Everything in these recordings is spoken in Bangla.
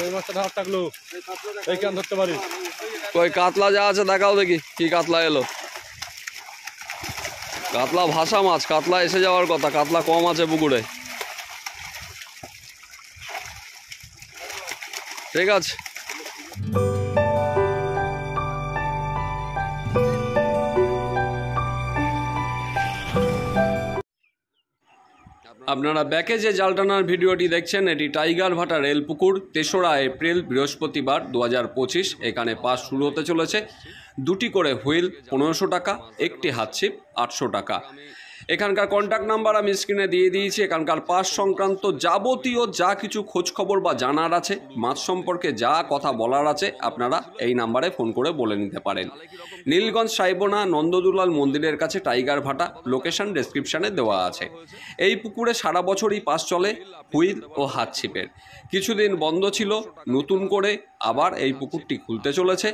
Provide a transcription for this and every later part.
ওই মাছটা হাত থাকলো এই কেন ধরতে পারি। কই কাতলা যা আছে দেখাও দেখি কি কাতলা এলো। কাতলা ভাষা মাছ, কাতলা এসে যাওয়ার কথা, কাতলা কম আছে পুকুরে। ঠিক আছে। আপনারা ব্যাকে যে জাল টানার ভিডিওটি দেখছেন এটি টাইগার ভাটা রেলপুকুর, ৩রা এপ্রিল বৃহস্পতিবার ২০২৫। এখানে পাস শুরু হতে চলেছে। দুটি করে হুইল ১৫০০ টাকা, একটি হাতছিপ ৮০০ টাকা। এখানকার কন্ট্যাক্ট নাম্বার আমি স্ক্রিনে দিয়ে দিয়েছি। এখানকার পাস সংক্রান্ত যাবতীয় যা কিছু খোঁজখবর বা জানার আছে, মাছ সম্পর্কে যা কথা বলার আছে, আপনারা এই নাম্বারে ফোন করে বলে নিতে পারেন। নীলগঞ্জ সাইবোনা নন্দদুলাল মন্দিরের কাছে টাইগার ভাটা, লোকেশন ডেসক্রিপশানে দেওয়া আছে। এই পুকুরে সারা বছরই পাস চলে হুইল ও হাতছিপের। কিছুদিন বন্ধ ছিল, নতুন করে আবার এই পুকুরটি খুলতে চলেছে।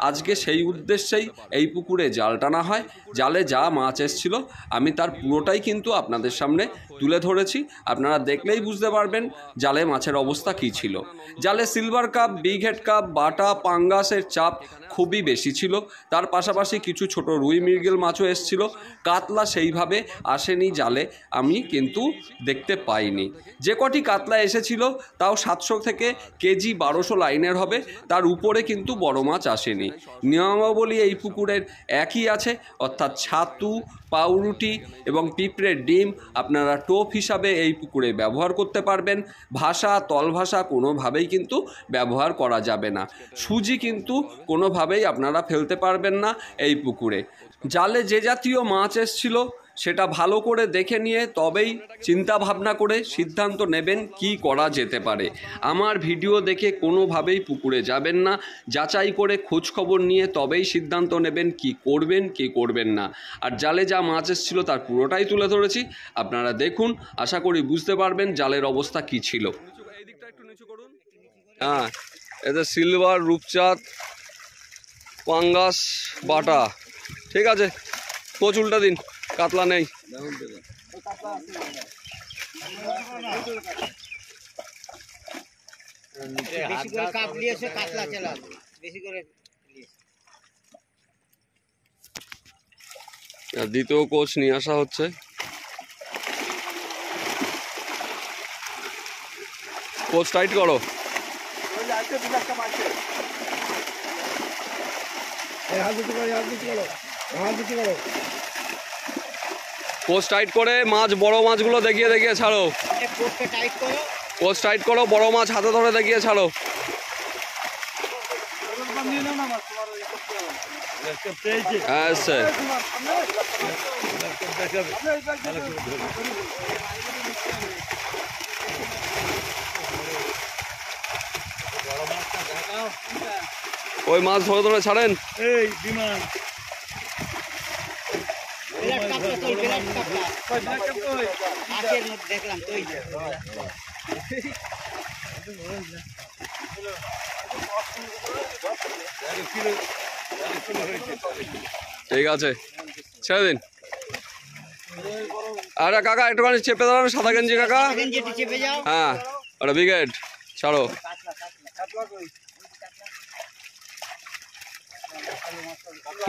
আজকে সেই উদ্দেশ্যেই এই পুকুরে জাল টানা হয়। জালে যা মাছ এসছিল আমি তার পুরোটাই কিন্তু আপনাদের সামনে তুলে ধরেছি। আপনারা দেখলেই বুঝতে পারবেন জালে মাছের অবস্থা কী ছিল। জালে silver carp, big head carp, বাটা, পাঙ্গাসের চাপ খুবই বেশি ছিল। তার পাশাপাশি কিছু ছোট রুই মৃগেল মাছও এসছিল। কাতলা সেইভাবে আসেনি জালে, আমি কিন্তু দেখতে পাইনি। যে কটি কাতলা এসেছিল তাও 700 থেকে কেজি 1200 লাইনের হবে, তার উপরে কিন্তু বড় মাছ আসেনি। নিয়মাবলী এই পুকুরের একই আছে, অর্থাৎ ছাতু, পাউরুটি এবং পিঁপড়ের ডিম আপনারা টোপ হিসাবে এই পুকুরে ব্যবহার করতে পারবেন। ভাষা, তল ভাষা কোনোভাবেই কিন্তু ব্যবহার করা যাবে না। সুজি কিন্তু কোনোভাবেই আপনারা ফেলতে পারবেন না এই পুকুরে। জালে যে জাতীয় মাছ এসছিল সেটা ভালো করে দেখে নিয়ে তবেই চিন্তা ভাবনা করে সিদ্ধান্ত নেবেন কি করা যেতে পারে। আমার ভিডিও দেখে কোনোভাবেই পুকুরে যাবেন না, যাচাই করে খোঁজখবর নিয়ে তবেই সিদ্ধান্ত নেবেন কি করবেন কি করবেন না। আর জালে যা মাছ এসেছিল তার পুরোটাই তুলে ধরেছি, আপনারা দেখুন, আশা করি বুঝতে পারবেন জালের অবস্থা কি ছিল। হ্যাঁ, এতে সিলভার, রূপচাঁদ, পাঙ্গাস, বাটা। ঠিক আছে, কোচ উল্টা দিন, কাতলা নেই। দ্বিতীয় কোচ নিয়ে আসা হচ্ছে। কোচ টাইট করো। কোচ টাইট করে মাছ, বড় মাছগুলো দেখিয়ে দেখিয়ে ছাড়ো। কোচ টাইট করো, বড় মাছ হাতে ধরে দেখিয়ে ছাড়ো। হ্যাঁ স্যার, ওই মাছ ধরে ধরে ছাড়েন। এই বিমান ঠিক আছে, ছেড়ে দিন। আরে কাকা একটুখানি চেপে দাঁড়ানো, সাদা গেঞ্জি কাকা। হ্যাঁ, ওটা ব্রিগেড ছাড়ো।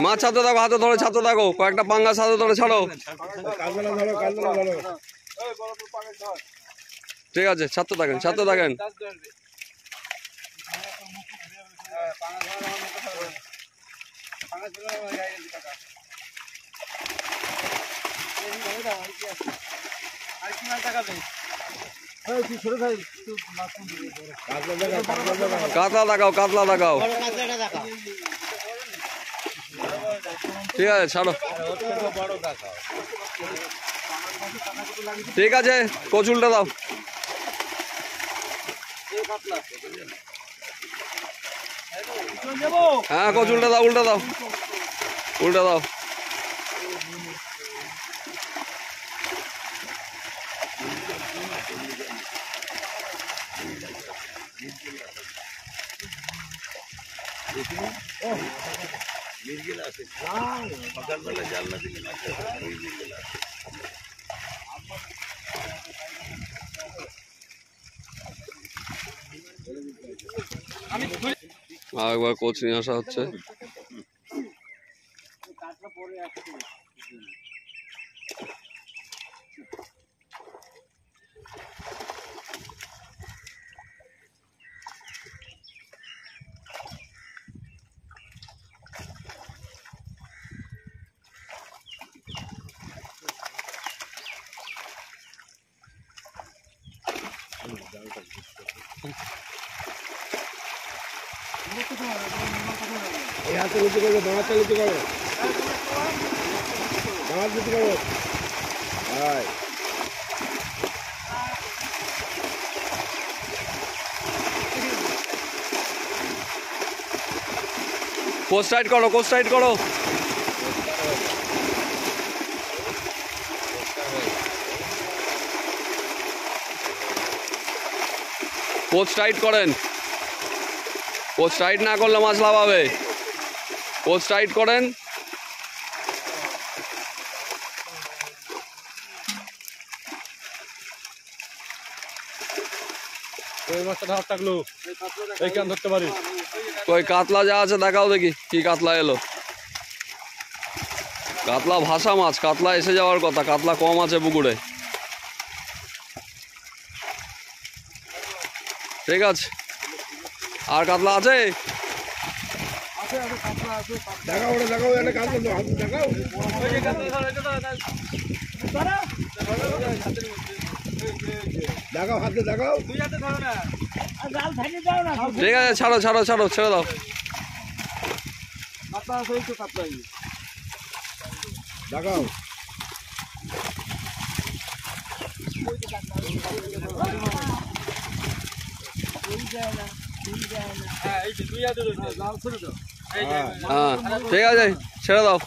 মাছ ছাড়তে থাকো, হাতে ধরে ছাড়তে থাকো, কয়েকটা পাঙ্গাস হাতে ধরে ছাড়ো। ঠিক আছে, ছাড়তে থাকেন, ছাড়তে থাকেন। কাতলা দেখাও, কাতলা দেখাও। ঠিক আছে, ছাড়ো। ঠিক আছে, কোচ উল্টে দাও। হ্যাঁ কোচ উল্টে দাও, উল্টে দাও, উল্টে দাও। সকালবেলা জাল না দিলে আরেকবার কোচ নিয়ে আসা হচ্ছে। এই হাতে নিতে করবো, বাঁহাতে নিতে করো, বাঁহাত নিতে করো। হাই কোচ টাইট করো, কোচ টাইট করো। কোচ টাইট করেন, কোচ টাইট না করলে মাছ লাফাবে। কোচ টাইট করেন। ওই মাছটা ধর থাকলো, এই কেন ধরতে পারি? কই কাতলা যা আছে দেখাও দেখি, কি কাতলা এলো। কাতলা ভাষা মাছ, কাতলা এসে যাওয়ার কথা, কাতলা কম আছে পুকুরে। ঠিক আছে, আর কাতলা আছে? দেখাও, ওটা দেখাও, এটা কাঁদলো তো, হাতে দেখাও। দেখাও, হাতে দেখাও। ঠিক আছে, ছাড়ো ছাড়ো ছাড়ো, ছেড়ে দাও। দেখাও। হ্যাঁ ঠিক আছে, ছেড়ে দাও।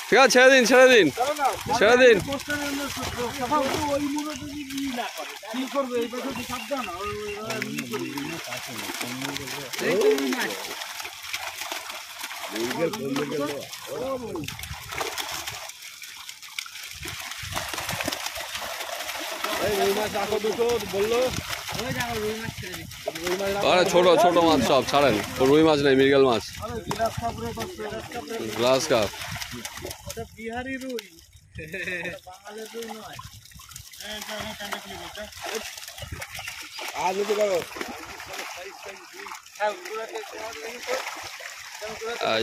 ঠিক আছে, ছেড়ে দিন, ছেড়ে দিন, ছেড়ে দিন। আরে ছোট ছোট মাছ সব ছাড়েন, রুই মাছ নেই, মৃগেল মাছ, গ্লাস কাপ। বিহারি রুই, আর নিতে করো।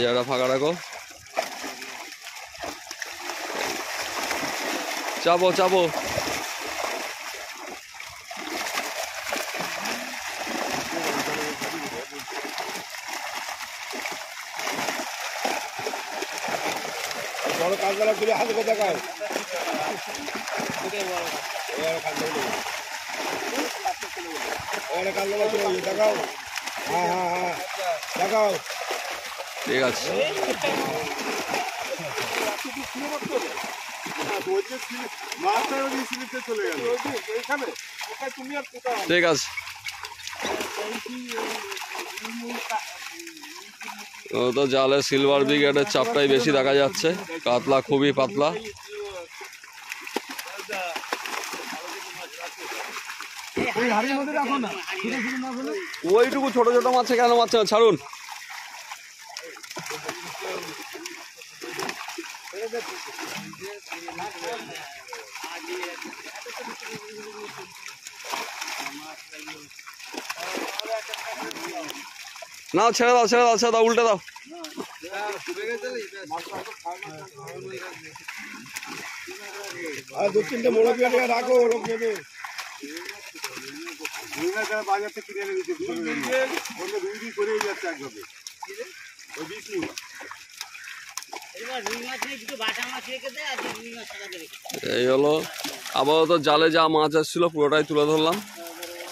জায়গাটা ফাঁকা রাখো, চাপো চাপো। বড় কাঁচগুলো তুলে হাতে করে দেখাও। কাঁচগুলো তুলে দেখাও। হ্যাঁ হ্যাঁ হ্যাঁ, দেখাও। ঠিক আছে, ঠিক আছে। তো জালে সিলভার ব্রিগেডের চাপটাই বেশি দেখা যাচ্ছে, কাতলা খুবই পাতলা। ওইটুকু ছোট ছোট মাছে কেন মারছে, ছাড়ুন। না ছেড়ে দাও, ছেড়ে দাও, ছেড়ে দাও, উল্টে দাও। আর দু তিনটে মোড়ো পেয়ে রাখো, লোক নেবে। বাজার থেকে কিনে এনে দিতে করে যাচ্ছে একভাবে। এই হলো আপাতত জালে যা মাছ আসছিল পুরোটাই তুলে ধরলাম,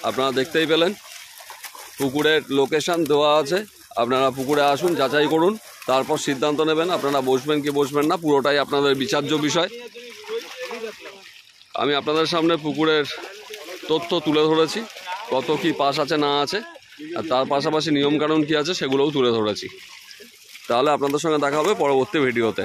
আপনারা দেখতেই পেলেন। পুকুরের লোকেশন দেওয়া আছে, আপনারা পুকুরে আসুন, যাচাই করুন, তারপর সিদ্ধান্ত নেবেন আপনারা বসবেন কি বসবেন না, পুরোটাই আপনাদের বিচার্য বিষয়। আমি আপনাদের সামনে পুকুরের তথ্য তুলে ধরেছি, কত কি পাস আছে না আছে, আর তার পাশাপাশি নিয়মকানুন কী আছে সেগুলোও তুলে ধরেছি। তাহলে আপনাদের সঙ্গে দেখা হবে পরবর্তী ভিডিওতে।